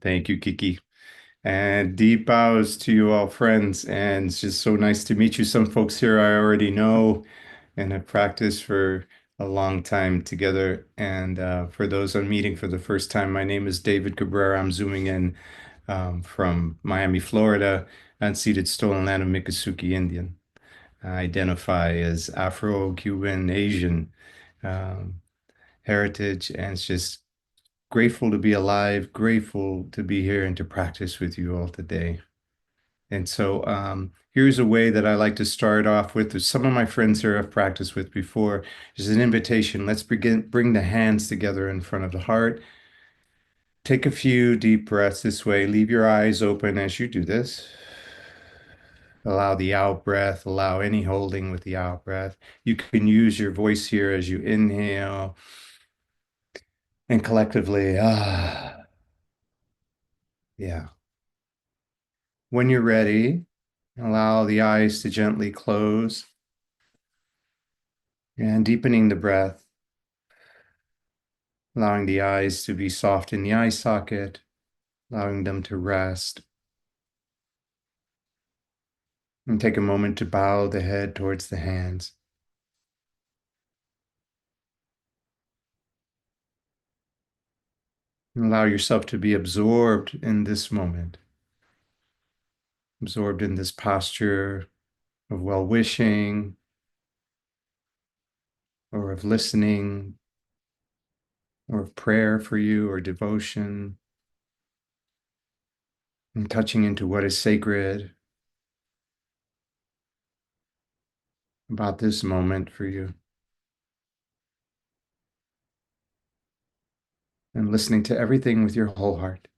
Thank you, Kiki. And deep bows to you all, friends. And it's just so nice to meet you. Some folks here I already know and have practiced for a long time together. And for those I'm meeting for the first time, my name is David Cabrera. I'm zooming in from Miami, Florida, unceded stolen land of Miccosukee Indian. I identify as Afro-Cuban Asian um, heritage, and it's just grateful to be alive, grateful to be here and to practice with you all today. And so here's a way that I like to start off with. Some of my friends here I've practiced with before. There's an invitation. Let's bring the hands together in front of the heart. Take a few deep breaths this way. Leave your eyes open as you do this. Allow the out breath, allow any holding with the out breath. You can use your voice here as you inhale and collectively, yeah. When you're ready, allow the eyes to gently close and deepening the breath, allowing the eyes to be soft in the eye socket, allowing them to rest. And take a moment to bow the head towards the hands. And allow yourself to be absorbed in this moment, absorbed in this posture of well-wishing or of listening or of prayer for you or devotion, and touching into what is sacred about this moment for you, and listening to everything with your whole heart.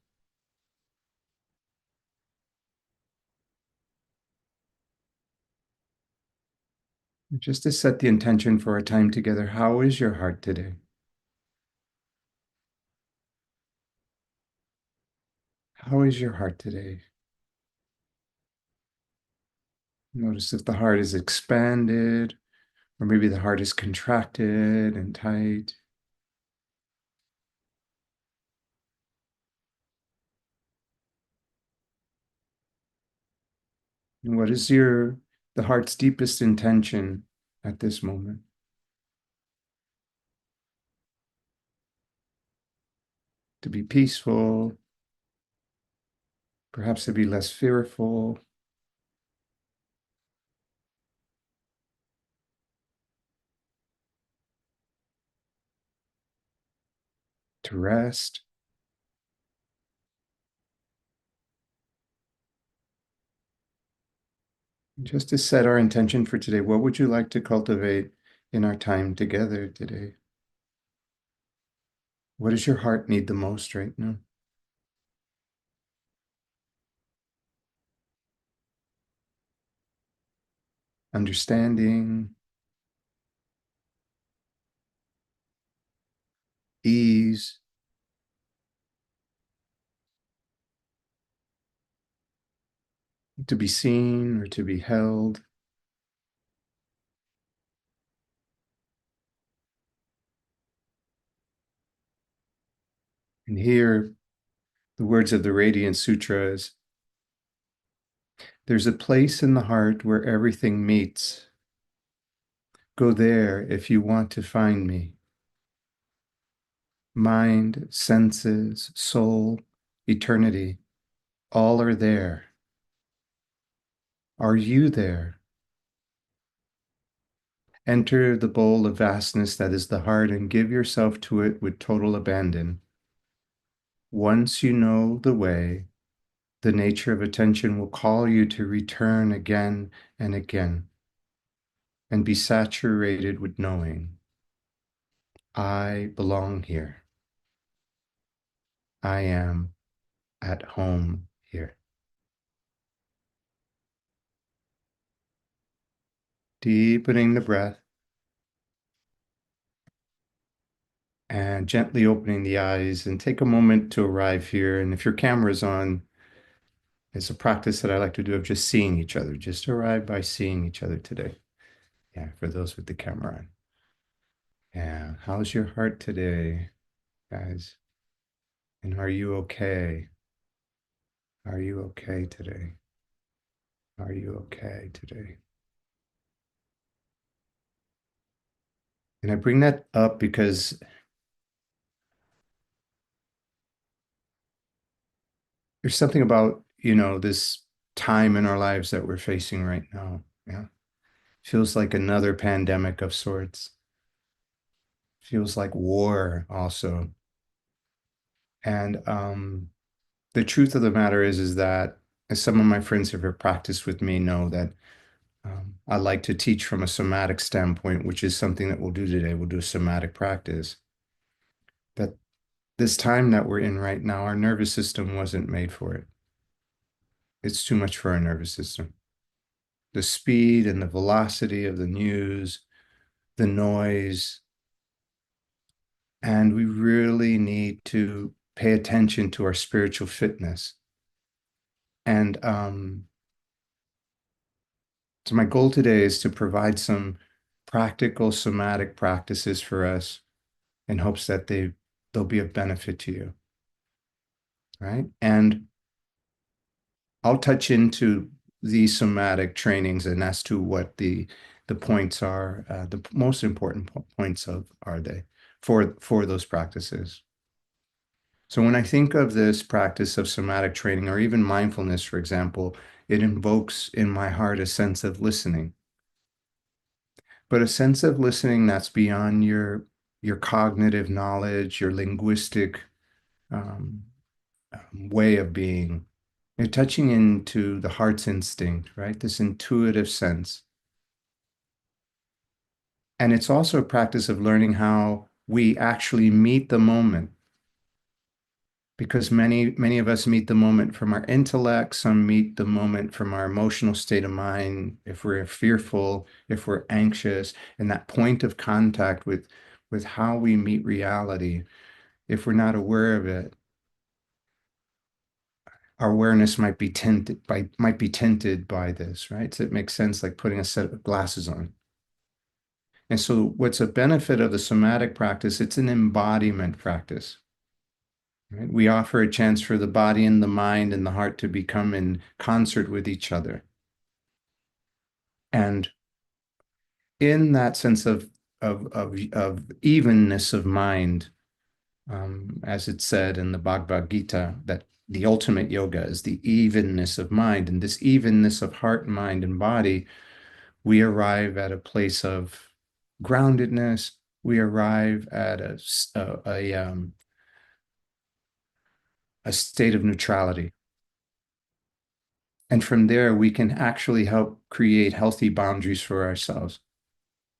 Just to set the intention for our time together, how is your heart today? How is your heart today? Notice if the heart is expanded, or maybe the heart is contracted and tight. And what is the heart's deepest intention at this moment? To be peaceful, perhaps to be less fearful, to rest. Just to set our intention for today, what would you like to cultivate in our time together today? What does your heart need the most right now? Understanding, ease, to be seen or to be held. And here, the words of the Radiant Sutra is, there's a place in the heart where everything meets. Go there if you want to find me. Mind, senses, soul, eternity, all are there. Are you there? Enter the bowl of vastness that is the heart and give yourself to it with total abandon. Once you know the way, the nature of attention will call you to return again and again and be saturated with knowing, I belong here. I am at home here. Deepening the breath and gently opening the eyes, and take a moment to arrive here. And if your camera's on, it's a practice that I like to do of just seeing each other. Just arrive by seeing each other today. Yeah, for those with the camera on. Yeah, how's your heart today, guys? And are you okay? Are you okay today? Are you okay today? And I bring that up because there's something about, this time in our lives that we're facing right now. Yeah. Feels like another pandemic of sorts. Feels like war also. And the truth of the matter is that as some of my friends who have practiced with me know that I like to teach from a somatic standpoint, which is something that we'll do today. We'll do a somatic practice. That this time that we're in right now, our nervous system wasn't made for it. It's too much for our nervous system. The speed and the velocity of the news, the noise, and we really need to pay attention to our spiritual fitness. And so my goal today is to provide some practical somatic practices for us in hopes that they'll be of benefit to you, right? And I'll touch into these somatic trainings and as to what the points are, the most important points of are they for those practices. So when I think of this practice of somatic training or even mindfulness, for example, it invokes in my heart a sense of listening, but a sense of listening that's beyond your cognitive knowledge, your linguistic um, way of being. You're touching into the heart's instinct, right? This intuitive sense. And it's also a practice of learning how we actually meet the moment because many of us meet the moment from our intellect, some meet the moment from our emotional state of mind, if we're fearful, if we're anxious, and that point of contact with how we meet reality, if we're not aware of it, our awareness might be tinted by this, right? So it makes sense like putting a set of glasses on. And so what's a benefit of the somatic practice, it's an embodiment practice. Right? We offer a chance for the body and the mind and the heart to become in concert with each other. And in that sense of evenness of mind, as it's said in the Bhagavad Gita, that the ultimate yoga is the evenness of mind. And this evenness of heart, mind, and body, we arrive at a place of groundedness. We arrive at a state of neutrality. And from there, we can actually help create healthy boundaries for ourselves.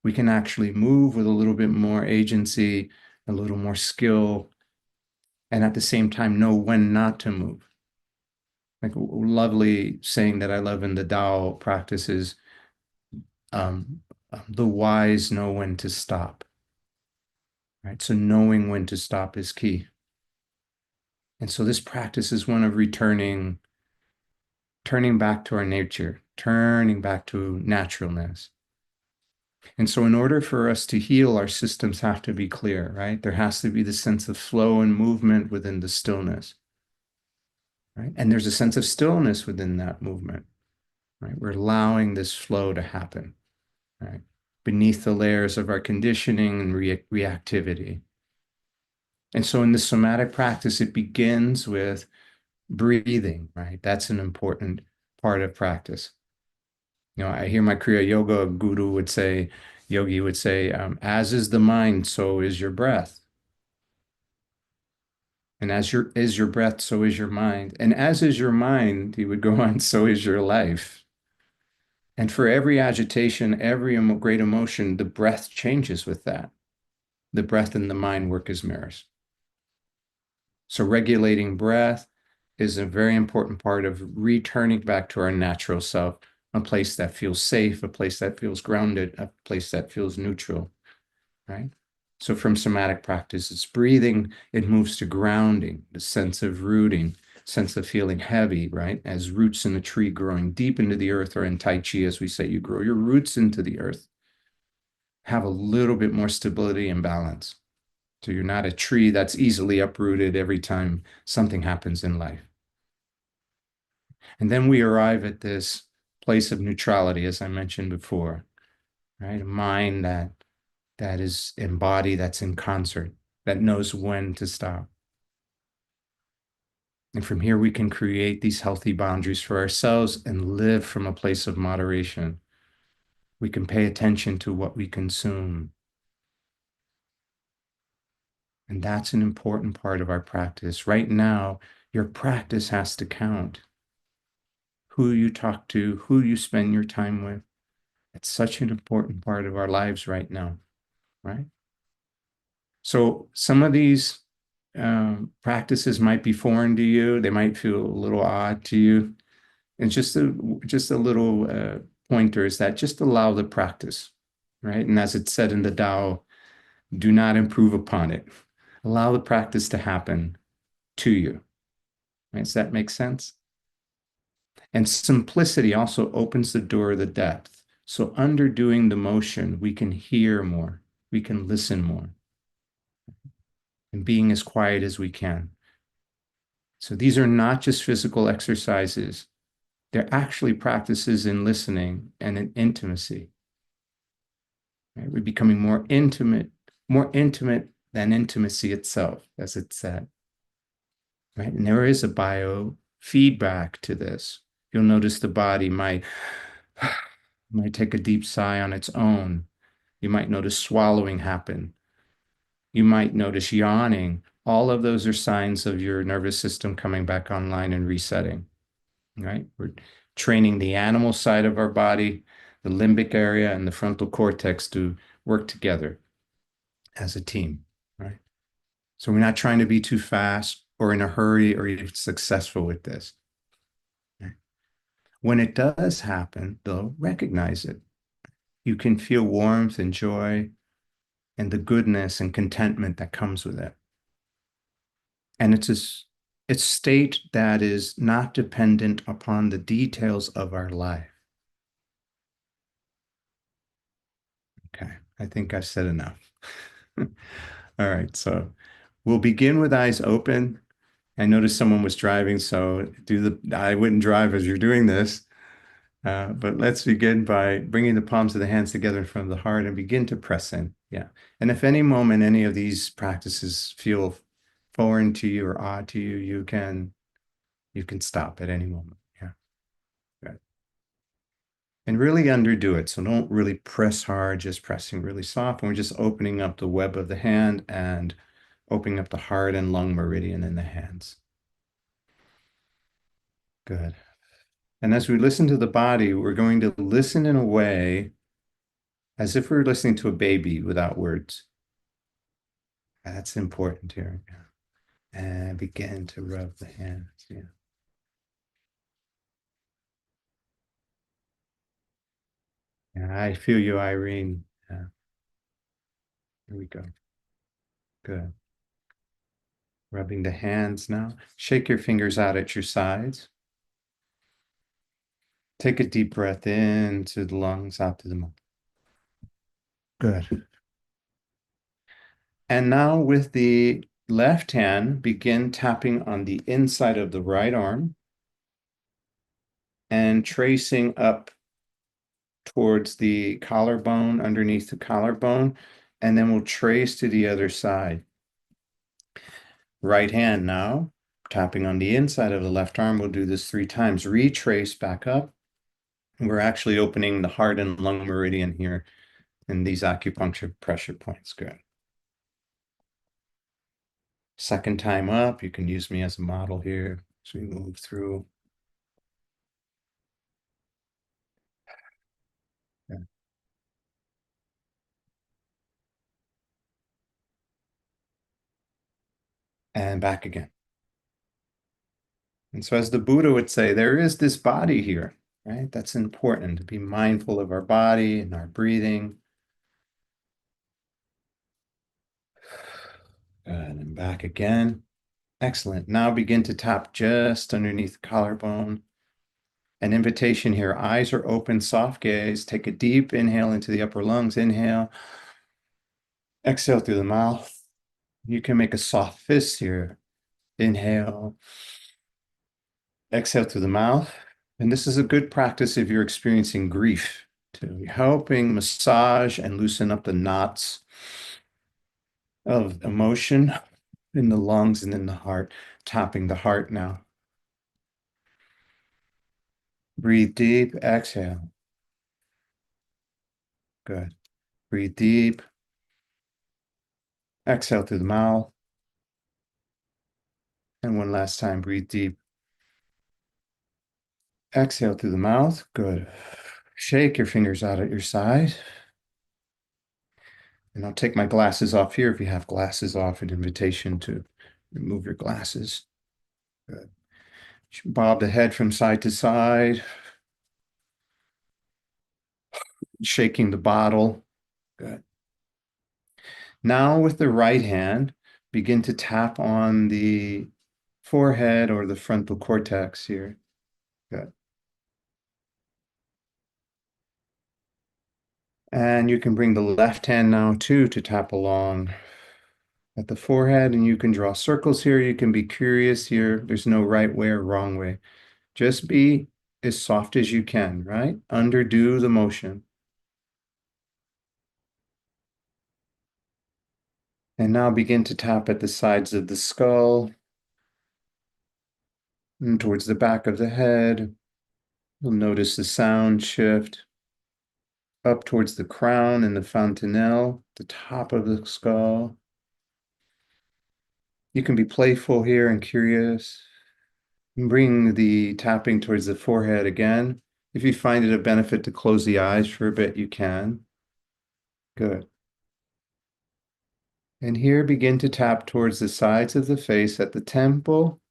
We can actually move with a little bit more agency, a little more skill, and at the same time know when not to move. Like a lovely saying that I love in the Tao practice is the wise know when to stop, right? So knowing when to stop is key. And so this practice is one of turning back to our nature, turning back to naturalness. And so in order for us to heal, our systems have to be clear, right? There has to be the sense of flow and movement within the stillness, right? And there's a sense of stillness within that movement, right? We're allowing this flow to happen, right? Beneath the layers of our conditioning and reactivity. And so in the somatic practice, it begins with breathing, right? That's an important part of practice. I hear my Kriya Yoga guru would say, yogi would say, as is the mind, so is your breath. And as is your breath, so is your mind. And as is your mind, he would go on, so is your life. And for every agitation, every great emotion, the breath changes with that. The breath and the mind work as mirrors. So regulating breath is a very important part of returning back to our natural self, a place that feels safe, a place that feels grounded, a place that feels neutral, right? So from somatic practice, it's breathing, it moves to grounding, the sense of rooting, sense of feeling heavy, right? As roots in a tree growing deep into the earth, or in Tai Chi, as we say, you grow your roots into the earth, have a little bit more stability and balance. So you're not a tree that's easily uprooted every time something happens in life. And then we arrive at this place of neutrality, as I mentioned before, right? A mind that is embodied, that's in concert, that knows when to stop. And from here, we can create these healthy boundaries for ourselves and live from a place of moderation. We can pay attention to what we consume. And that's an important part of our practice. Right now, your practice has to count. Who you talk to, who you spend your time with. It's such an important part of our lives right now, right? So some of these practices might be foreign to you. They might feel a little odd to you. And just a little pointer is that just allow the practice, right? And as it's said in the Tao, do not improve upon it. Allow the practice to happen to you. Right? Does that make sense? And simplicity also opens the door of the depth. So underdoing the motion, we can hear more, we can listen more, and being as quiet as we can. So these are not just physical exercises. They're actually practices in listening and in intimacy. Right? We're becoming more intimate than intimacy itself, as it's said. Right? And there is a biofeedback to this. You'll notice the body might take a deep sigh on its own. You might notice swallowing happen. You might notice yawning. All of those are signs of your nervous system coming back online and resetting, right? We're training the animal side of our body, the limbic area, and the frontal cortex to work together as a team, right? So we're not trying to be too fast or in a hurry or even successful with this. Right? When it does happen, though, recognize it. You can feel warmth and joy and the goodness and contentment that comes with it. And it's a state that is not dependent upon the details of our life. Okay, I think I've said enough. All right, so we'll begin with eyes open. I noticed someone was driving, so I wouldn't drive as you're doing this. But let's begin by bringing the palms of the hands together in front of the heart and begin to press in. Yeah. And if any moment any of these practices feel foreign to you or odd to you, you can stop at any moment. Yeah. Good. And really underdo it. So don't really press hard, just pressing really soft. And we're just opening up the web of the hand and opening up the heart and lung meridian in the hands. Good. And as we listen to the body, we're going to listen in a way as if we were listening to a baby without words. That's important here. Yeah. And begin to rub the hands. Yeah. Yeah, I feel you, Irene. Yeah. Here we go. Good. Rubbing the hands now. Shake your fingers out at your sides. Take a deep breath in to the lungs, out to the mouth. Good. And now with the left hand, begin tapping on the inside of the right arm and tracing up towards the collarbone, underneath the collarbone, and then we'll trace to the other side. Right hand now, tapping on the inside of the left arm. We'll do this 3 times. Retrace back up. We're actually opening the heart and lung meridian here in these acupuncture pressure points. Good. Second time up, you can use me as a model here as we move through. Yeah. And back again. And so as the Buddha would say, there is this body here, right? That's important to be mindful of our body and our breathing. Good, and back again. Excellent. Now begin to tap just underneath the collarbone. An invitation here. Eyes are open, soft gaze. Take a deep inhale into the upper lungs. Inhale. Exhale through the mouth. You can make a soft fist here. Inhale. Exhale through the mouth. And this is a good practice if you're experiencing grief, to helping massage and loosen up the knots of emotion in the lungs and in the heart, tapping the heart now. Breathe deep, exhale. Good. Breathe deep, exhale through the mouth. And one last time, breathe deep, exhale through the mouth. Good. Shake your fingers out at your side. And I'll take my glasses off here. If you have glasses off, an invitation to remove your glasses. Good. Bob the head from side to side, shaking the bottle. Good. Now with the right hand, begin to tap on the forehead or the frontal cortex here. Good. And you can bring the left hand now too to tap along at the forehead, and you can draw circles here. You can be curious here. There's no right way or wrong way. Just be as soft as you can, right? Underdo the motion. And now begin to tap at the sides of the skull and towards the back of the head. You'll notice the sound shift up towards the crown and the fontanelle, the top of the skull. You can be playful here and curious. Bring the tapping towards the forehead again. If you find it a benefit to close the eyes for a bit, you can. Good. And here begin to tap towards the sides of the face at the temple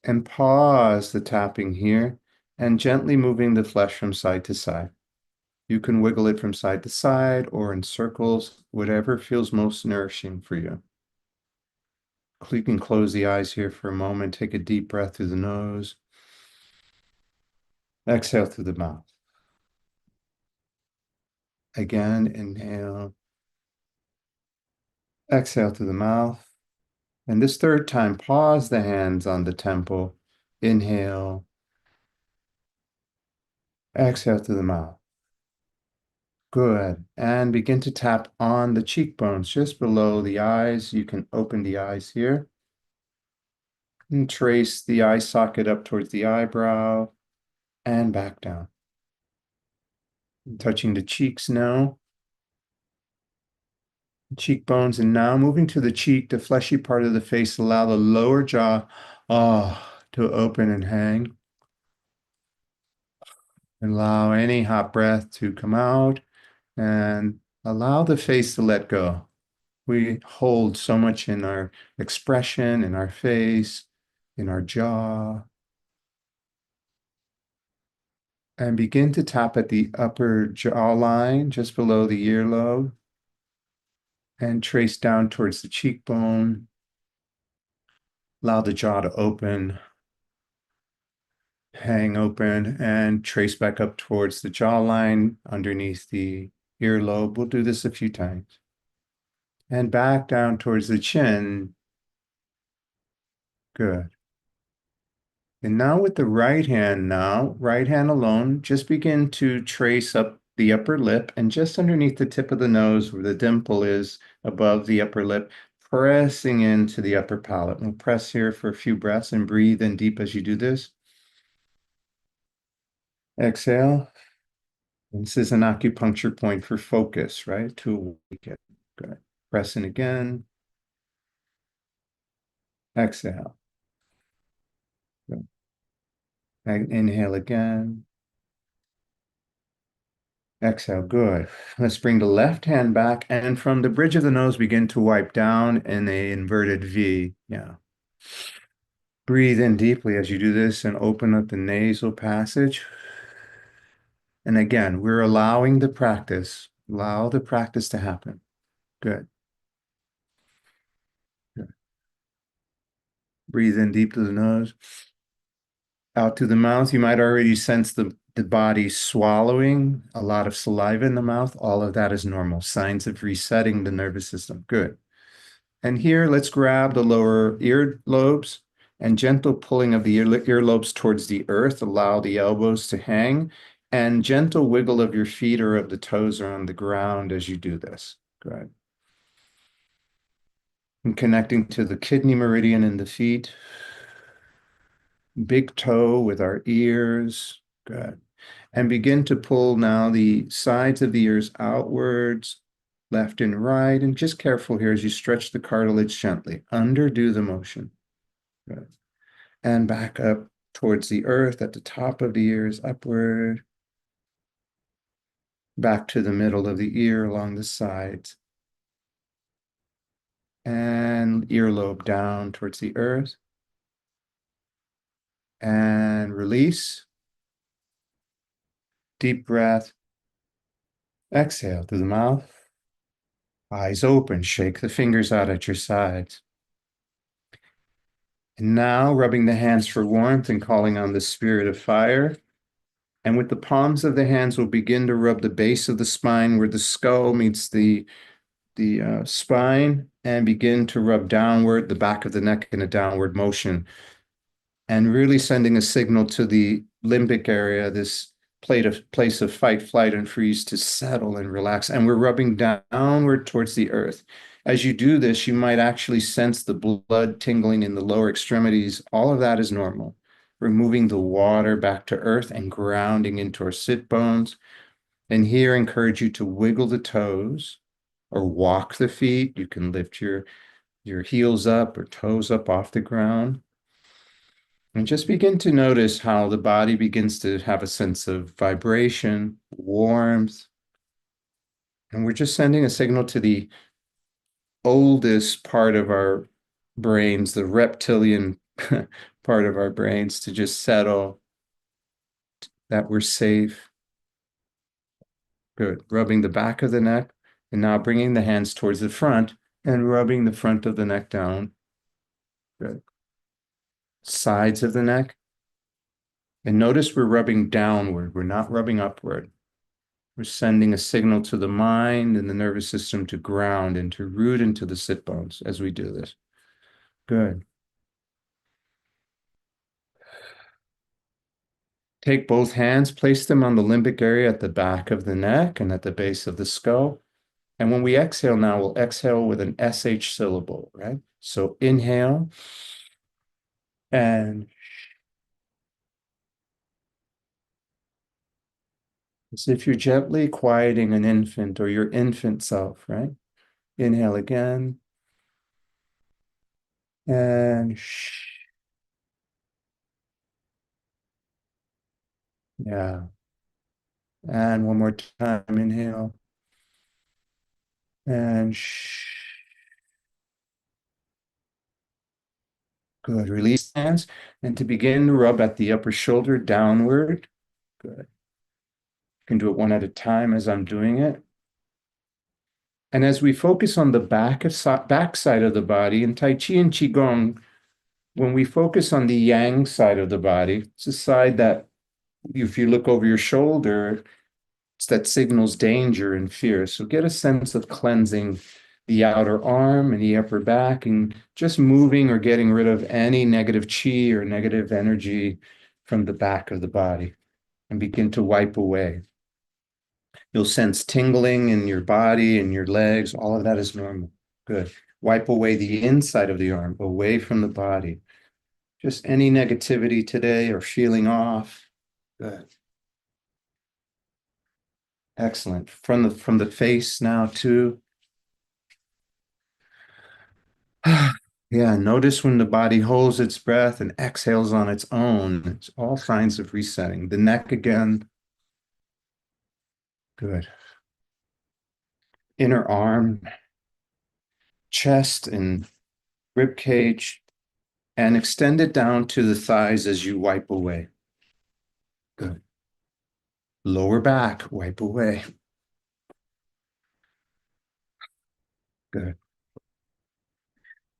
and pause the tapping here and gently moving the flesh from side to side. You can wiggle it from side to side or in circles, whatever feels most nourishing for you. You can close the eyes here for a moment. Take a deep breath through the nose. Exhale through the mouth. Again, inhale. Exhale through the mouth. And this third time, pause the hands on the temple. Inhale. Exhale through the mouth. Good. And begin to tap on the cheekbones just below the eyes. You can open the eyes here. And trace the eye socket up towards the eyebrow and back down. Touching the cheeks now. Cheekbones, and now moving to the cheek, the fleshy part of the face. Allow the lower jaw to open and hang. Allow any hot breath to come out and allow the face to let go. We hold so much in our expression, in our face, in our jaw. And begin to tap at the upper jawline, just below the earlobe, and trace down towards the cheekbone. Allow the jaw to open, hang open, and trace back up towards the jawline underneath the earlobe. We'll do this a few times. And back down towards the chin. Good. And now with the right hand right hand alone, just begin to trace up the upper lip and just underneath the tip of the nose where the dimple is above the upper lip, pressing into the upper palate. We'll press here for a few breaths and breathe in deep as you do this. Exhale. And this is an acupuncture point for focus, right? To awaken. Good. Press in again. Exhale. Good. And inhale again. Exhale, good. Let's bring the left hand back and from the bridge of the nose, begin to wipe down in a inverted V. Yeah. Breathe in deeply as you do this and open up the nasal passage. And again, we're allowing the practice. Allow the practice to happen. Good. Good. Breathe in deep to the nose. Out to the mouth. You might already sense the body swallowing, a lot of saliva in the mouth. All of that is normal. Signs of resetting the nervous system. Good. And here, let's grab the lower ear lobes and gentle pulling of the earlobes towards the earth. Allow the elbows to hang and gentle wiggle of your feet or of the toes are on the ground as you do this. Good. And connecting to the kidney meridian in the feet, big toe with our ears. Good. And begin to pull now the sides of the ears outwards, left and right. And just careful here as you stretch the cartilage gently. Underdo the motion. Good. And back up towards the earth at the top of the ears, upward. Back to the middle of the ear along the sides. And earlobe down towards the earth. And release. Deep breath. Exhale through the mouth. Eyes open. Shake the fingers out at your sides. And now rubbing the hands for warmth and calling on the spirit of fire. And with the palms of the hands, we'll begin to rub the base of the spine where the skull meets the spine and begin to rub downward, the back of the neck in a downward motion. And really sending a signal to the limbic area, this place of fight, flight, and freeze to settle and relax. And we're rubbing downward towards the earth. As you do this, you might actually sense the blood tingling in the lower extremities. All of that is normal. We're moving the water back to earth and grounding into our sit bones. And here, encourage you to wiggle the toes or walk the feet. You can lift your heels up or toes up off the ground. And just begin to notice how the body begins to have a sense of vibration, warmth. And we're just sending a signal to the oldest part of our brains, the reptilian part of our brains, to just settle, that we're safe. Good. Rubbing the back of the neck, and now bringing the hands towards the front and rubbing the front of the neck down. Good. Sides of the neck. And notice we're rubbing downward. We're not rubbing upward. We're sending a signal to the mind and the nervous system to ground and to root into the sit bones as we do this. Good. Take both hands, place them on the limbic area at the back of the neck and at the base of the skull. And when we exhale now, we'll exhale with an SH syllable, right? So inhale and as if you're gently quieting an infant or your infant self, right? Inhale again. And yeah. And one more time, inhale. And good. Release hands. And to begin, rub at the upper shoulder downward. Good. You can do it one at a time as I'm doing it. And as we focus on the back side of the body, in Tai Chi and Qigong, when we focus on the yang side of the body, it's the side that if you look over your shoulder, it's that signals danger and fear. So get a sense of cleansing the outer arm and the upper back and just moving or getting rid of any negative chi or negative energy from the back of the body and begin to wipe away. You'll sense tingling in your body and your legs. All of that is normal. Good. Wipe away the inside of the arm, away from the body. Just any negativity today or feeling off. Good. Excellent. From the face now too. Yeah, notice when the body holds its breath and exhales on its own. It's all signs of resetting. The neck again. Good. Inner arm, chest and rib cage, and extend it down to the thighs as you wipe away. Good. Lower back, wipe away. Good.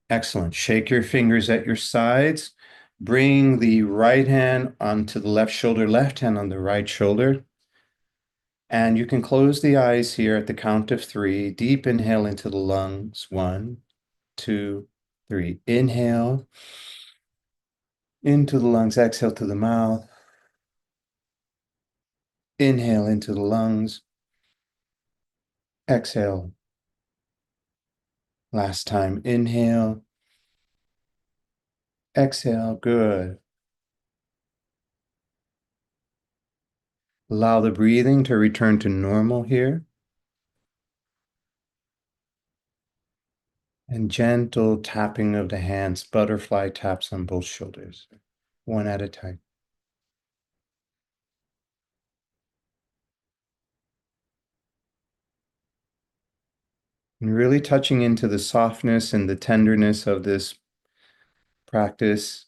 Excellent. Shake your fingers at your sides. Bring the right hand onto the left shoulder, left hand on the right shoulder. And you can close the eyes here at the count of 3. Deep inhale into the lungs. 1, 2, 3. Inhale. Into the lungs, exhale to the mouth. Inhale into the lungs. Exhale. Last time, inhale. Exhale, good. Allow the breathing to return to normal here. And gentle tapping of the hands, butterfly taps on both shoulders, one at a time. And really touching into the softness and the tenderness of this practice.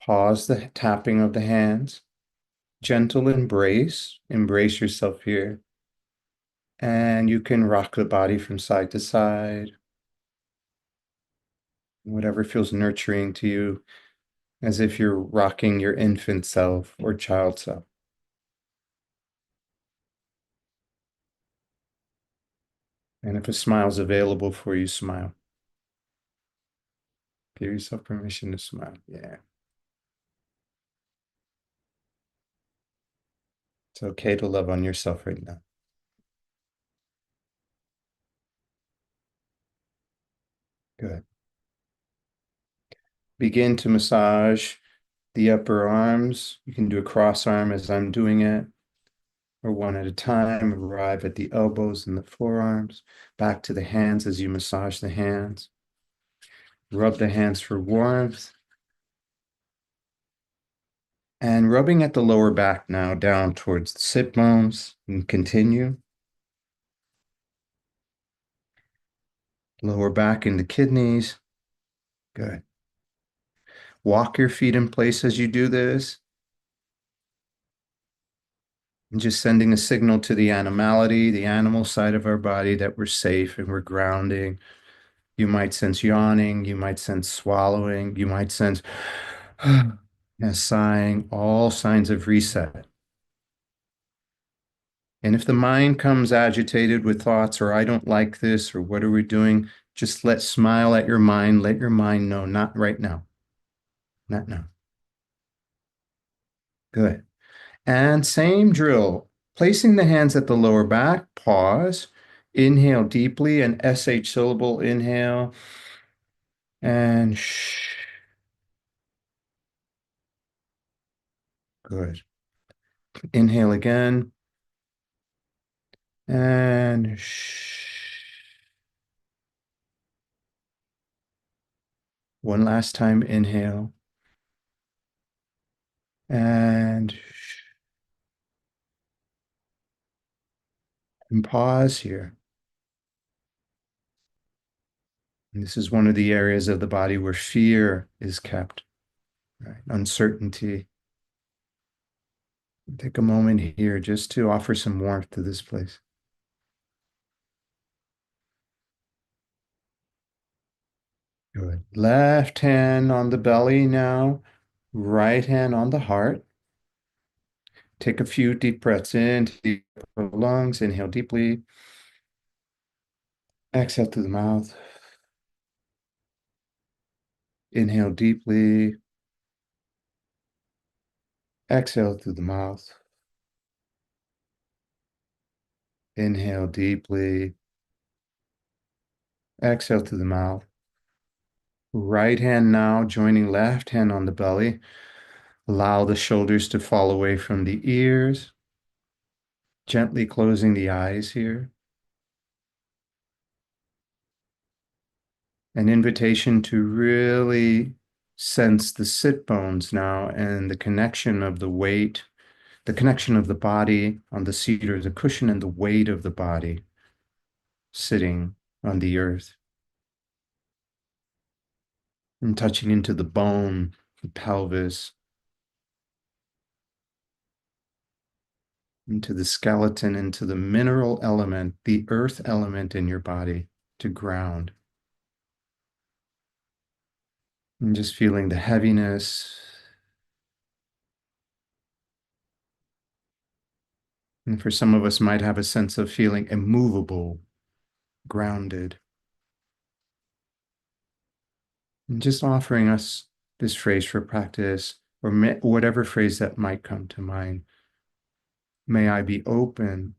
Pause the tapping of the hands. Gentle embrace. Embrace yourself here. And you can rock the body from side to side. Whatever feels nurturing to you, as if you're rocking your infant self or child self. And if a smile is available for you, smile. Give yourself permission to smile. Yeah. It's okay to love on yourself right now. Good. Begin to massage the upper arms. You can do a cross arm as I'm doing it, or one at a time. Arrive at the elbows and the forearms. Back to the hands as you massage the hands. Rub the hands for warmth. And rubbing at the lower back now down towards the sit bones, and continue. Lower back in the kidneys. Good. Walk your feet in place as you do this. And just sending a signal to the animality, the animal side of our body, that we're safe and we're grounding. You might sense yawning, you might sense swallowing, you might sense sighing, all signs of reset. And if the mind comes agitated with thoughts, or I don't like this, or what are we doing? Just smile at your mind, let your mind know, not right now, not now. Good. And same drill, placing the hands at the lower back, pause, inhale deeply, an SH syllable inhale, and shh. Good. Inhale again, and shh. One last time, inhale, and shh. And pause here. And this is one of the areas of the body where fear is kept, right? Uncertainty. Take a moment here just to offer some warmth to this place. Good. Left hand on the belly now, right hand on the heart. Take a few deep breaths in to the lungs. Inhale deeply. Exhale through the mouth. Inhale deeply. Exhale through the mouth. Inhale deeply. Exhale through the mouth. Right hand now joining left hand on the belly. Allow the shoulders to fall away from the ears. Gently closing the eyes here. An invitation to really sense the sit bones now and the connection of the weight, the connection of the body on the seat or the cushion, and the weight of the body sitting on the earth. And touching into the bone, the pelvis, into the skeleton, into the mineral element, the earth element in your body to ground. And just feeling the heaviness. And for some of us might have a sense of feeling immovable, grounded. And just offering us this phrase for practice, or whatever phrase that might come to mind. May I be open.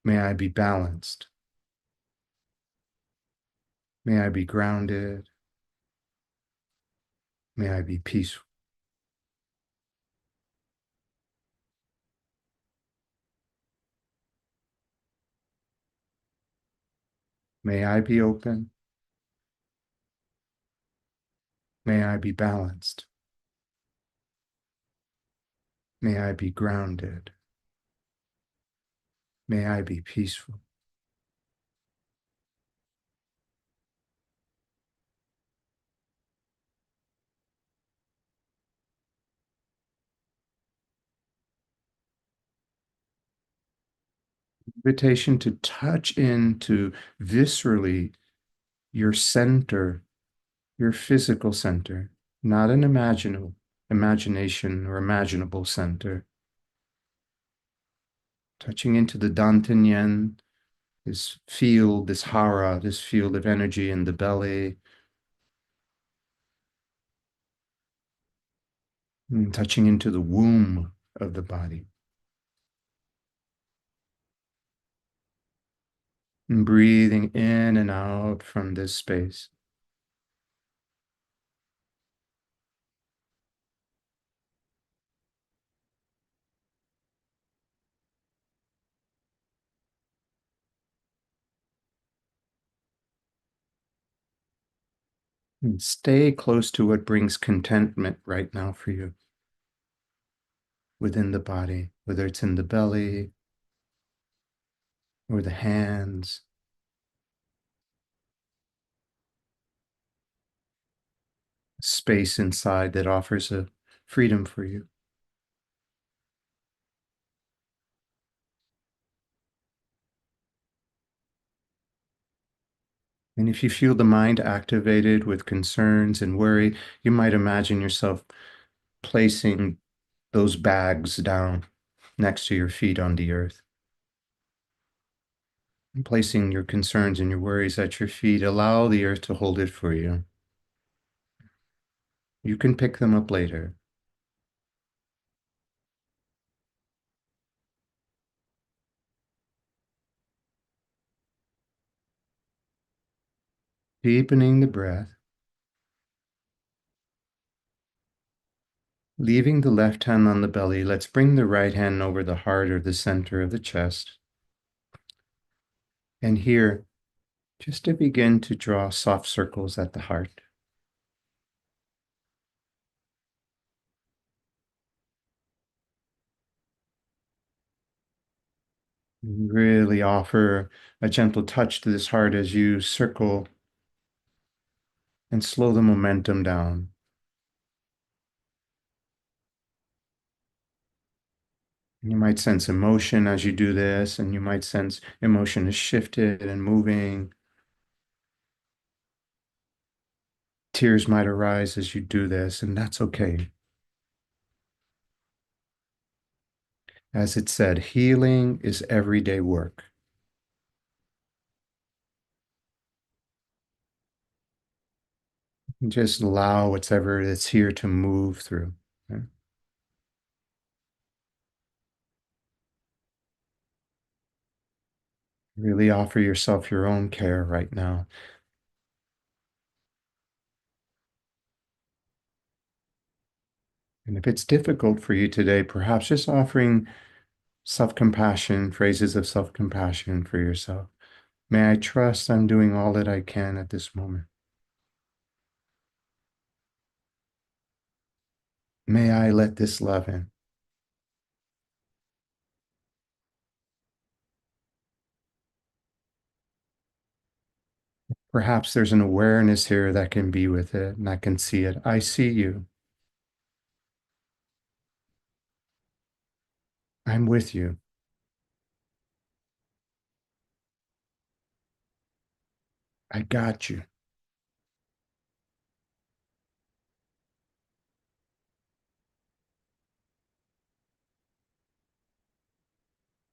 May I be balanced. May I be grounded. May I be peaceful. May I be open. May I be balanced. May I be grounded. May I be peaceful. Invitation to touch into viscerally your center, your physical center, not an imagination or imaginable center. Touching into the Dantian Yen, this field, this hara, this field of energy in the belly, and touching into the womb of the body. And breathing in and out from this space. And stay close to what brings contentment right now for you within the body, whether it's in the belly or the hands, space inside that offers a freedom for you. And if you feel the mind activated with concerns and worry, you might imagine yourself placing those bags down next to your feet on the earth. And placing your concerns and your worries at your feet, allow the earth to hold it for you. You can pick them up later. Deepening the breath, leaving the left hand on the belly. Let's bring the right hand over the heart or the center of the chest. And here, just to begin to draw soft circles at the heart. Really offer a gentle touch to this heart as you circle and slow the momentum down. You might sense emotion as you do this, and you might sense emotion is shifted and moving. Tears might arise as you do this, and that's okay. As it said, healing is everyday work. Just allow whatever that's here to move through. Okay? Really offer yourself your own care right now. And if it's difficult for you today, perhaps just offering self-compassion, phrases of self-compassion for yourself. May I trust I'm doing all that I can at this moment. May I let this love in. Perhaps there's an awareness here that can be with it and I can see it. I see you. I'm with you. I got you.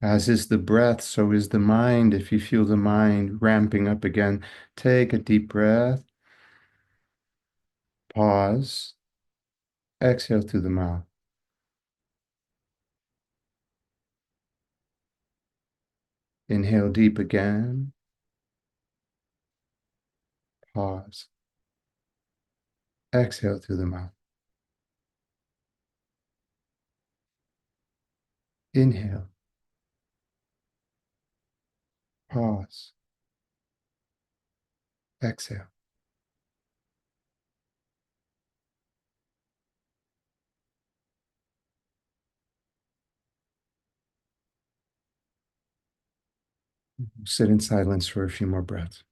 As is the breath, so is the mind. If you feel the mind ramping up again, take a deep breath Pause. Exhale through the mouth. Inhale deep again. Pause. Exhale through the mouth. Inhale. Pause. Exhale. Sit in silence for a few more breaths.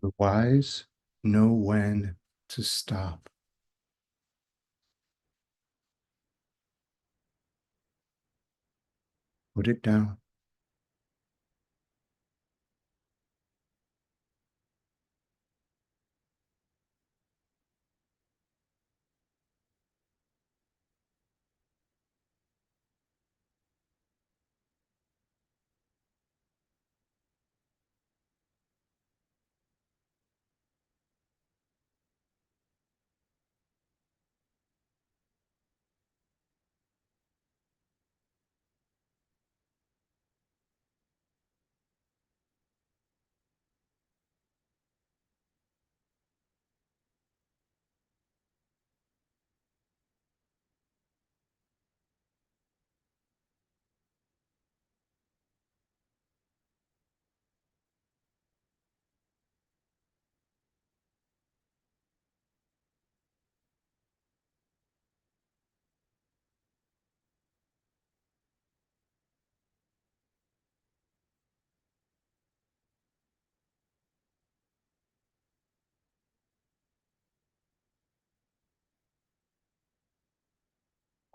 The wise know when to stop. Put it down.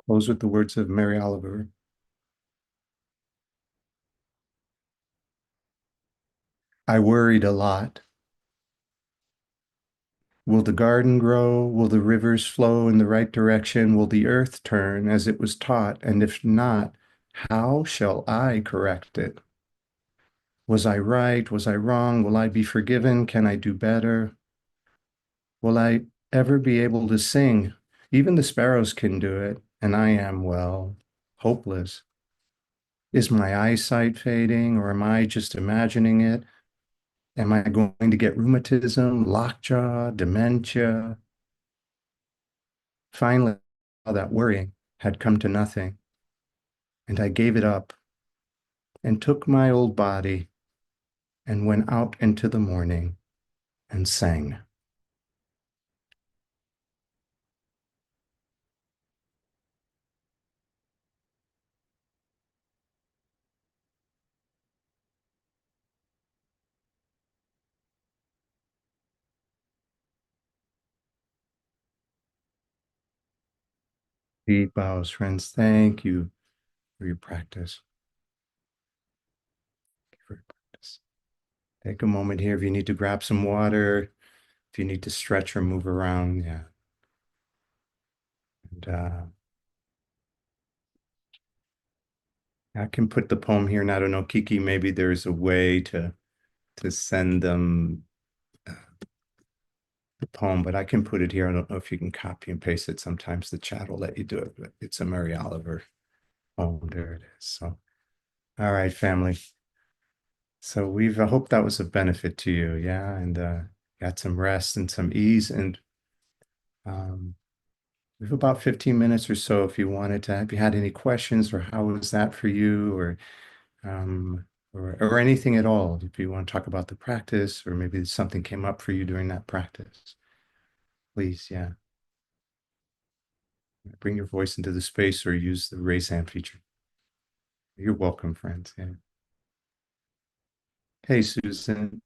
Close with the words of Mary Oliver. I worried a lot. Will the garden grow? Will the rivers flow in the right direction? Will the earth turn as it was taught? And if not, how shall I correct it? Was I right? Was I wrong? Will I be forgiven? Can I do better? Will I ever be able to sing? Even the sparrows can do it, and I am, well, hopeless. Is my eyesight fading, or am I just imagining it? Am I going to get rheumatism, lockjaw, dementia? Finally, all that worrying had come to nothing, and I gave it up and took my old body and went out into the morning and sang. Deep bows, friends. Thank you for your practice. Thank you for your practice. Take a moment here if you need to grab some water, if you need to stretch or move around. Yeah. And I can put the poem here, and I don't know, Kiki, maybe there's a way to send them the poem, but I can put it here. I don't know if you can copy and paste it. Sometimes the chat will let you do it, but it's a Mary Oliver poem. There it is. So, all right, family. So I hope that was a benefit to you. Yeah. And got some rest and some ease. And um, we have about 15 minutes or so if you wanted to, if you had any questions or how was that for you um, or anything at all, if you want to talk about the practice or maybe something came up for you during that practice, please, yeah, bring your voice into the space or use the raise hand feature. You're welcome, friends. Yeah. Hey, Susan.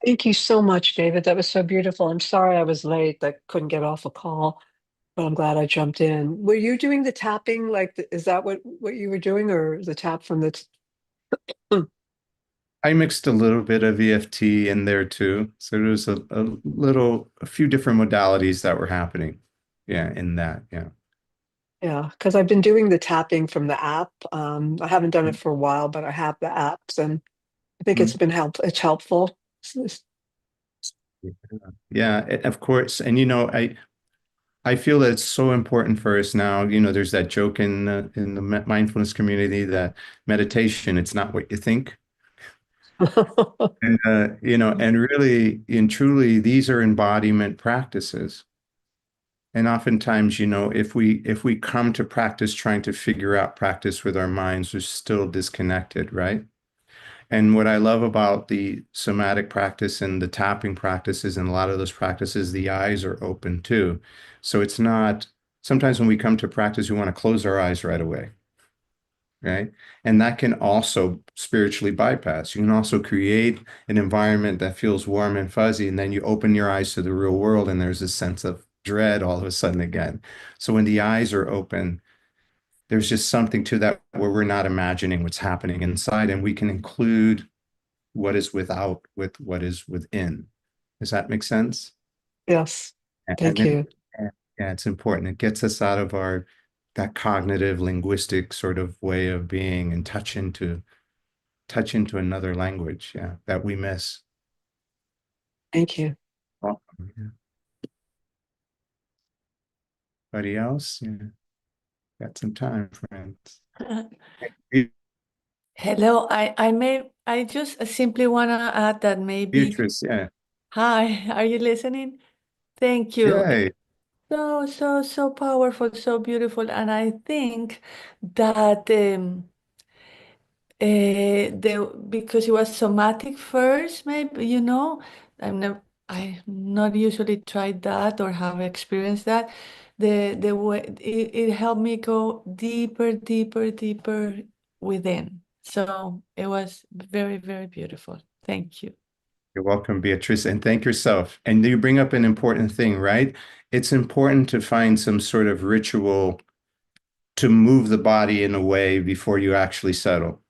Thank you so much, David. That was so beautiful. I'm sorry I was late. I couldn't get off a call, but I'm glad I jumped in. Were you doing the tapping? Is that what you were doing, or the tap from the? Hmm. I mixed a little bit of EFT in there too. So there was a few different modalities that were happening. Yeah, in that. Yeah. Yeah, because I've been doing the tapping from the app. I haven't done it for a while, but I have the apps, and I think Mhm. It's helpful. Yeah, of course. And I feel that it's so important for us now. There's that joke in the mindfulness community that meditation, it's not what you think. And and really and truly, these are embodiment practices. And oftentimes, if we come to practice trying to figure out practice with our minds, we're still disconnected, right? And what I love about the somatic practice and the tapping practices and a lot of those practices, the eyes are open too. So it's not, sometimes when we come to practice, we want to close our eyes right away, right? And that can also spiritually bypass. You can also create an environment that feels warm and fuzzy, and then you open your eyes to the real world, and there's a sense of dread all of a sudden again. So when the eyes are open, there's just something to that where we're not imagining what's happening inside, and we can include what is without with what is within. Does that make sense? Yes, And thank you. yeah, it's important. It gets us out of our that cognitive linguistic sort of way of being and touch into another language, yeah, that we miss. Thank you. Welcome. Yeah. Anybody else? Yeah, got some time, friends. Hello, I just simply want to add that maybe, Beatrice, yeah. hi, are you listening? Thank you. Yay. So, so, so powerful, so beautiful. And I think that because it was somatic first, maybe, I not usually tried that or have experienced that. The way it helped me go deeper, deeper, deeper within. So it was very, very beautiful. Thank you. You're welcome, Beatrice, and thank yourself. And you bring up an important thing, right? It's important to find some sort of ritual to move the body in a way before you actually settle.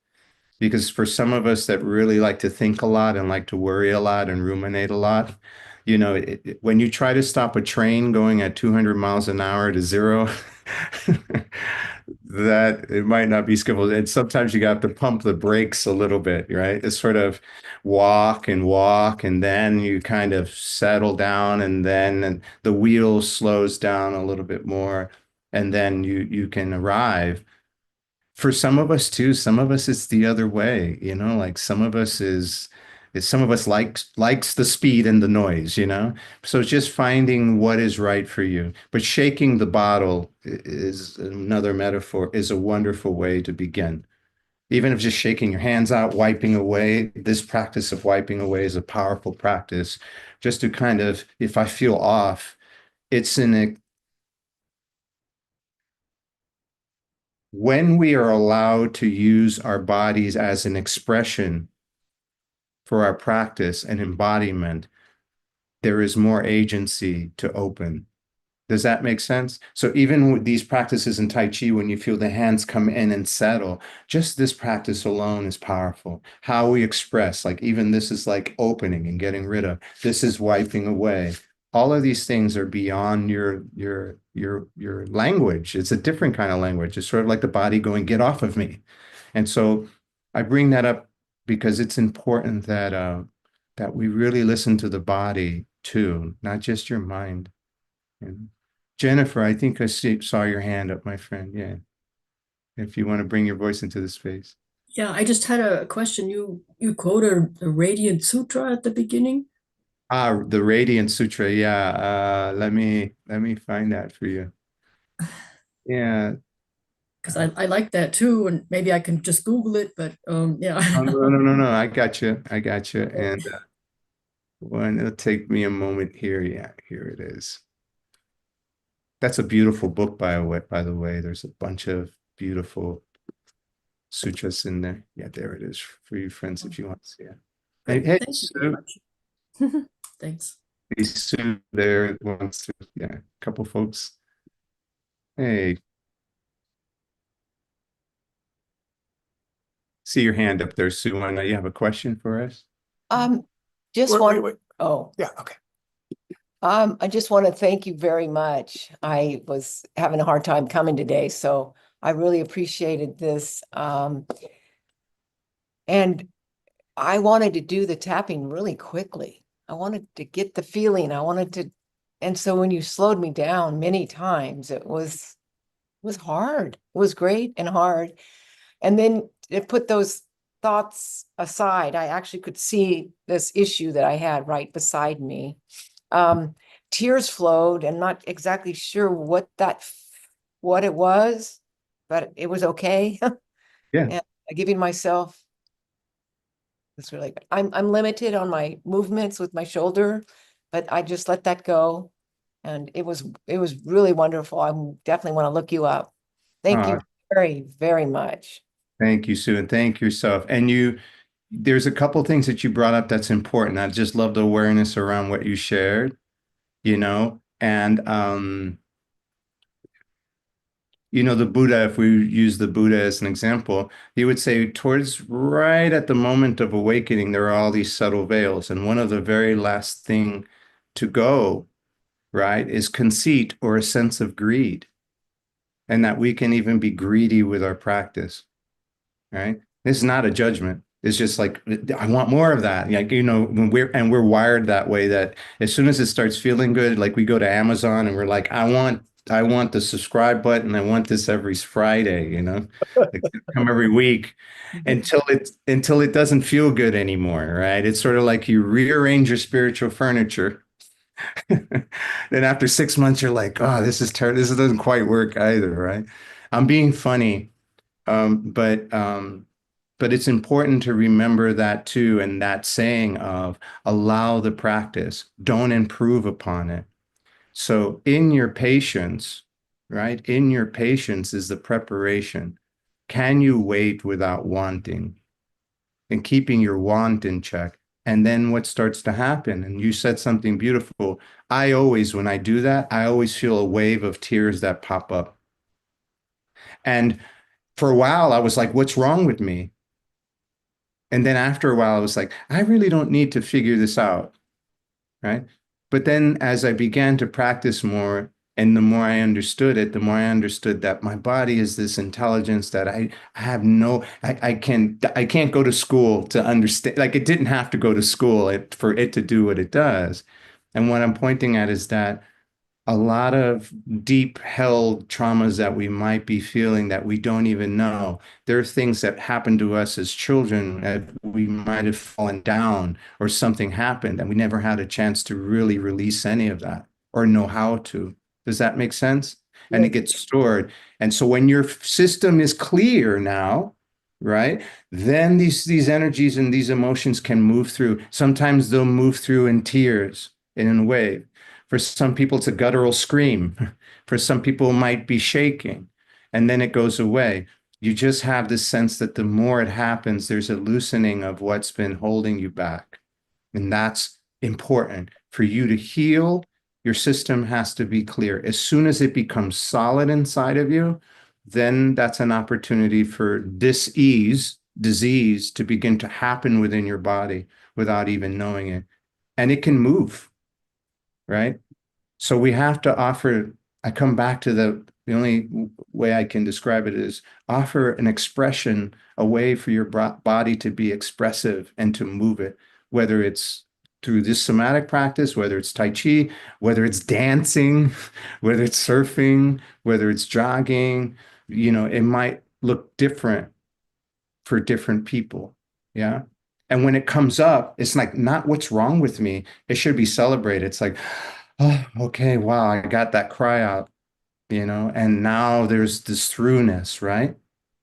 Because for some of us that really like to think a lot and like to worry a lot and ruminate a lot, when you try to stop a train going at 200 miles an hour to zero, that it might not be skillful. And sometimes you got to pump the brakes a little bit, right? It's sort of walk, and then you kind of settle down, and then the wheel slows down a little bit more, and then you can arrive. For some of us too, some of us it's the other way, like some of us likes the speed and the noise. So it's just finding what is right for you. But shaking the bottle is another metaphor, is a wonderful way to begin. Even if just shaking your hands out, wiping away, this practice of wiping away is a powerful practice. Just to kind of, if I feel off, it's an when we are allowed to use our bodies as an expression for our practice and embodiment, there is more agency to open. Does that make sense? So even with these practices in Tai Chi, when you feel the hands come in and settle, just this practice alone is powerful. How we express, like even this is like opening and getting rid of. This is wiping away. All of these things are beyond your language. It's a different kind of language. It's sort of like the body going, get off of me. And so I bring that up because it's important that we really listen to the body too, not just your mind. And Jennifer, I think saw your hand up, my friend. Yeah. If you want to bring your voice into the space. Yeah, I just had a question. You quoted the Radiant Sutra at the beginning Ah, the Radiant Sutra. Yeah. Let me find that for you. Yeah. because I like that too, and maybe I can just Google it. But yeah, Oh, no, no, no, no. I got you. I got you. And one, it'll take me a moment here. Yeah, here it is. That's a beautiful book, by the way. There's a bunch of beautiful sutras in there. Yeah, there it is for you friends if you want to see it. Hey, great. hey, Thank you very Sue. much. Thanks. Sue there wants to, yeah, a couple folks. Hey, see your hand up there, Sue. I know you have a question for us. Um, just Wait, want, wait, wait. oh, Yeah, okay. I just want to thank you very much. I was having a hard time coming today, so I really appreciated this. And I wanted to do the tapping really quickly. I wanted to get the feeling. And so when you slowed me down many times, it was hard. It was great and hard. And then it put those thoughts aside. I actually could see this issue that I had right beside me. Um, Tears flowed and not exactly sure what it was, but it was okay. Yeah. And giving myself, it's really good. I'm limited on my movements with my shoulder, but I just let that go. And it was really wonderful. I definitely want to look you up. Thank Uh, you very, very much. Thank you, Sue, and thank yourself. And there's a couple things that you brought up that's important. I just love the awareness around what you shared, and the Buddha, if we use the Buddha as an example, he would say towards right at the moment of awakening, there are all these subtle veils. And one of the very last thing to go, right, is conceit or a sense of greed. And that we can even be greedy with our practice, right? This is not a judgment. It's just like, I want more of that. Like, when we're wired that way, that as soon as it starts feeling good, like we go to Amazon and we're like, I want the subscribe button. I want this every Friday. It's gonna come every week until it doesn't feel good anymore, right? It's sort of like you rearrange your spiritual furniture. Then after 6 months, you're like, oh, this is terrible. This doesn't quite work either, right? I'm being funny. But it's important to remember that too, and that saying of allow the practice, don't improve upon it. So in your patience, right? In your patience is the preparation. Can you wait without wanting and keeping your want in check? And then what starts to happen? And you said something beautiful. When I do that, I always feel a wave of tears that pop up. And for a while, I was like, what's wrong with me? And then after a while, I was like, I really don't need to figure this out, right? But then as I began to practice more, and the more I understood it, the more I understood that my body is this intelligence that I have no, I can't go to school to understand. Like it didn't have to go to school for it to do what it does. And what I'm pointing at is that a lot of deep held traumas that we might be feeling that we don't even know. There are things that happened to us as children that we might have fallen down or something happened and we never had a chance to really release any of that or know how to. Does that make sense? And it Yes. gets stored. And so when your system is clear now, right, then these energies and these emotions can move through. Sometimes they'll move through in tears in a wave. For some people, it's a guttural scream. For some people, it might be shaking, and then it goes away. You just have this sense that the more it happens, there's a loosening of what's been holding you back. And that's important. For you to heal, your system has to be clear. As soon as it becomes solid inside of you, then that's an opportunity for dis-ease, disease to begin to happen within your body without even knowing it. And it can move, right? So we have to offer, I come back to the only way I can describe it is offer an expression, a way for your body to be expressive and to move it, whether it's through this somatic practice, whether it's Tai Chi, whether it's dancing, whether it's surfing, whether it's jogging, it might look different for different people. Yeah. And when it comes up, it's like not what's wrong with me. It should be celebrated. It's like, oh, okay, wow, I got that cry out, and now there's this throughness, right?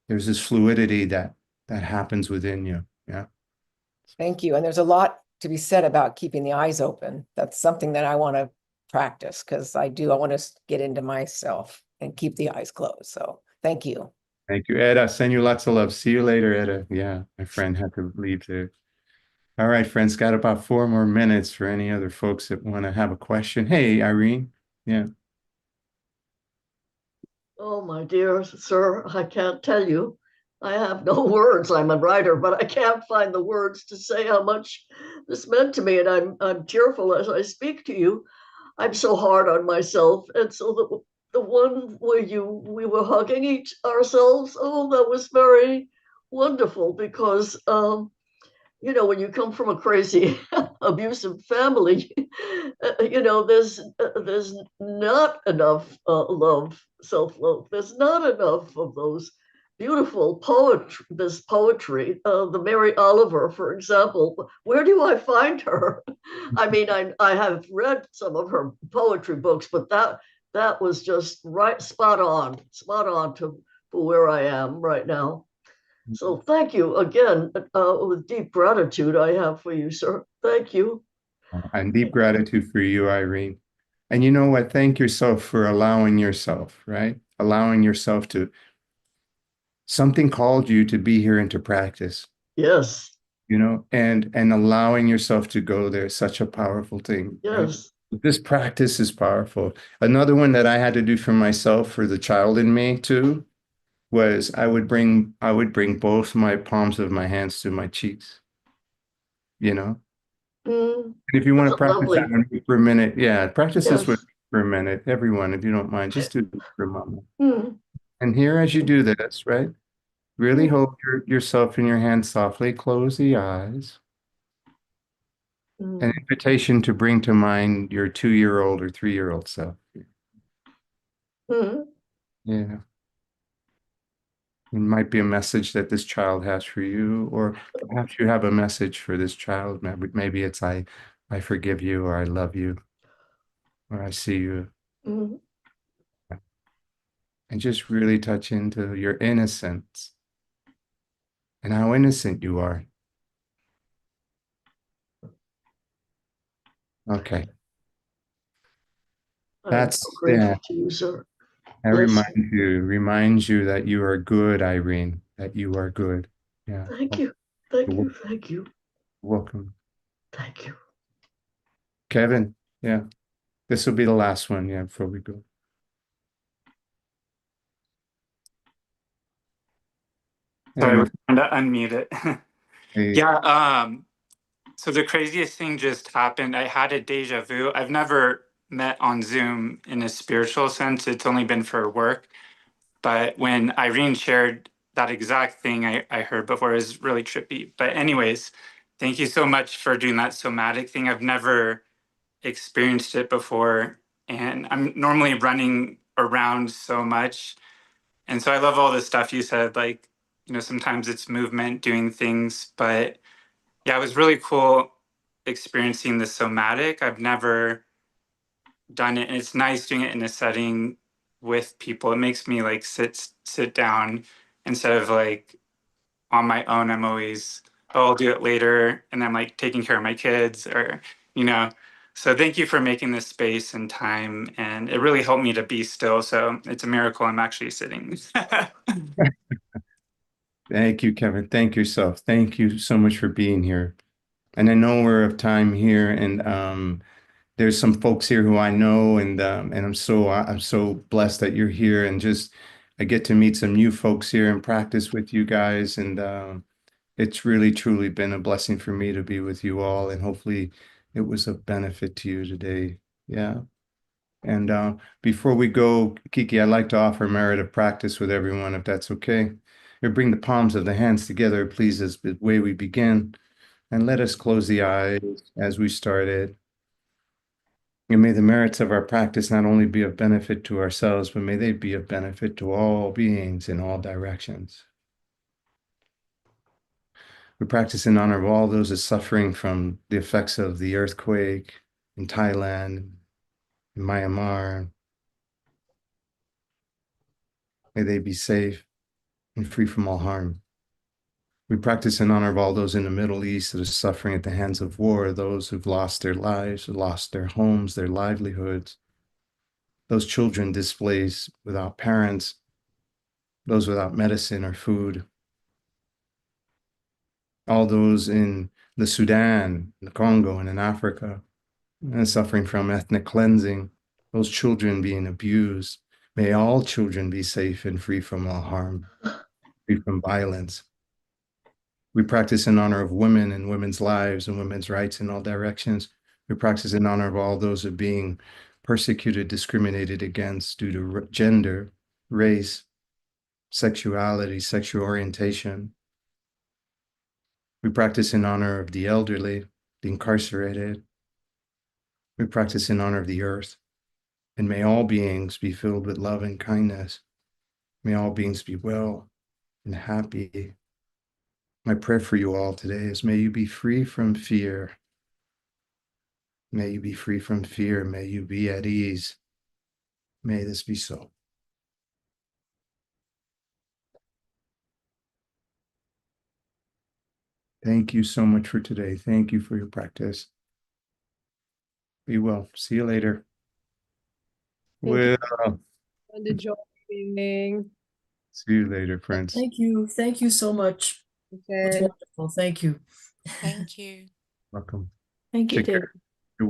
There's this fluidity that happens within you. Yeah. Thank you. And there's a lot to be said about keeping the eyes open. That's something that I want to practice because I want to get into myself and keep the eyes closed. So thank you. Thank you, Etta. Send you lots of love. See you later, Etta. Yeah, my friend had to leave there. All right, friends, got about 4 more minutes for any other folks that want to have a question. Hey, Irene. Yeah. Oh, my dear sir, I can't tell you. I have no words. I'm a writer, but I can't find the words to say how much this meant to me. And I'm tearful as I speak to you. I'm so hard on myself. And so the one where we were hugging each ourselves, oh, that was very wonderful because when you come from a crazy abusive family, there's not enough love, self-love. There's not enough of those beautiful poetry, this poetry, the Mary Oliver, for example. Where do I find her? I mean, I have read some of her poetry books, but that was just right, spot on to for where I am right now. So thank you again, with deep gratitude I have for you, sir. Thank you. And deep gratitude for you, Irene. And you know what? Thank yourself for allowing yourself, right? Allowing yourself something called you to be here and to practice, Yes, and allowing yourself to go there is such a powerful thing, right? yes. This practice is powerful. Another one that I had to do for myself, for the child in me too, was I would bring both my palms of my hands to my cheeks, you know? Mm, And if you want that's to practice that lovely. with me for a minute, yeah, practice this with Yes. me for a minute, everyone, if you don't mind, just do this for a moment. Mm, And here, as you do this, right? Really mm, hold yourself in your hand softly, close the eyes. An mm, invitation to bring to mind your 2-year-old or 3-year-old self. mm, Yeah. It might be a message that this child has for you, or perhaps you have a message for this child. Maybe it's I forgive you, or I love you, or I see you. mm, And just really touch into your innocence and how innocent you are. Okay. I'm so That's grateful to you, sir. I Bless you. reminds you that you are good, Irene, that you are good. Yeah. Thank you. Thank You're you. Thank you. welcome. Thank you. Kevin, yeah. This will be the last one, yeah, before we go. Hey, Sorry, my we're trying to unmute it. Hey, Yeah, so the craziest thing just happened. I had a deja vu. I've never met on Zoom in a spiritual sense. It's only been for work. But when Irene shared that exact thing I heard before, it was really trippy. But anyways, thank you so much for doing that somatic thing. I've never experienced it before. And I'm normally running around so much. And so I love all the stuff you said, like, sometimes it's movement, doing things, but yeah, it was really cool experiencing the somatic. I've never done it, and it's nice doing it in a setting with people. It makes me like sit down instead of like on my own. I'm always, oh, I'll do it later, and I'm like taking care of my kids or you know. So thank you for making this space and time, and it really helped me to be still. So it's a miracle I'm actually sitting. thank you, Kevin. Thank yourself. Thank you so much for being here. And I know we're of time here, and there's some folks here who I know, and I'm so blessed that you're here, and just I get to meet some new folks here and practice with you guys, and it's really truly been a blessing for me to be with you all, and hopefully it was of benefit to you today. Yeah. And before we go, Kiki, I'd like to offer merit of practice with everyone, if that's okay. We bring the palms of the hands together, please, as the way we begin, and let us close the eyes as we started. And may the merits of our practice not only be of benefit to ourselves, but may they be of benefit to all beings in all directions. We practice in honor of all those who are suffering from the effects of the earthquake in Thailand, in Myanmar. May they be safe and free from all harm. We practice in honor of all those in the Middle East that are suffering at the hands of war, those who've lost their lives, lost their homes, their livelihoods, those children displaced without parents, those without medicine or food, all those in the Sudan, the Congo, and in Africa, and suffering from ethnic cleansing, those children being abused. May all children be safe and free from all harm, free from violence. We practice in honor of women and women's lives and women's rights in all directions. We practice in honor of all those who are being persecuted, discriminated against due to gender, race, sexuality, sexual orientation. We practice in honor of the elderly, the incarcerated. We practice in honor of the earth. And may all beings be filled with love and kindness. May all beings be well and happy. My prayer for you all today is may you be free from fear. May you be free from fear. May you be at ease. May this be so. Thank you so much for today. Thank you for your practice. Be well. See you later. Thank you. Well, And enjoy the evening. see you later, friends. Thank you. Thank you so much. It was Okay. wonderful. Thank you. Thank you. Welcome. Thank you, Take care. David.